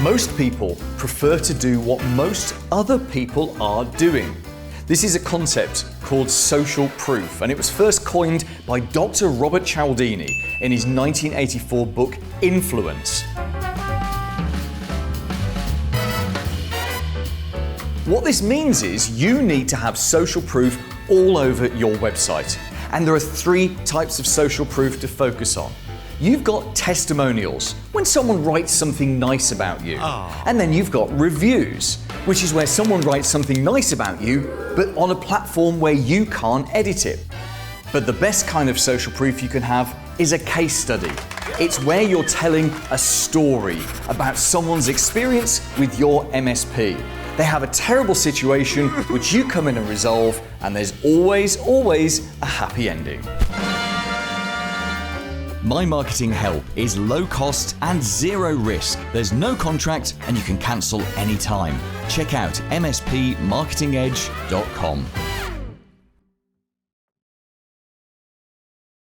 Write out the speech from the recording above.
Most people prefer to do what most other people are doing. This is a concept called social proof, and it was first coined by Dr. Robert Cialdini in his 1984 book, Influence. What this means is you need to have social proof all over your website. And there are 3 types of social proof to focus on. You've got testimonials, when someone writes something nice about you. And then you've got reviews, which is where someone writes something nice about you, but on a platform where you can't edit it. But the best kind of social proof you can have is a case study. It's where you're telling a story about someone's experience with your MSP. They have a terrible situation which you come in and resolve, and there's always a happy ending. My Marketing Help is low cost and 0 risk. There's no contract and you can cancel anytime. Check out mspmarketingedge.com.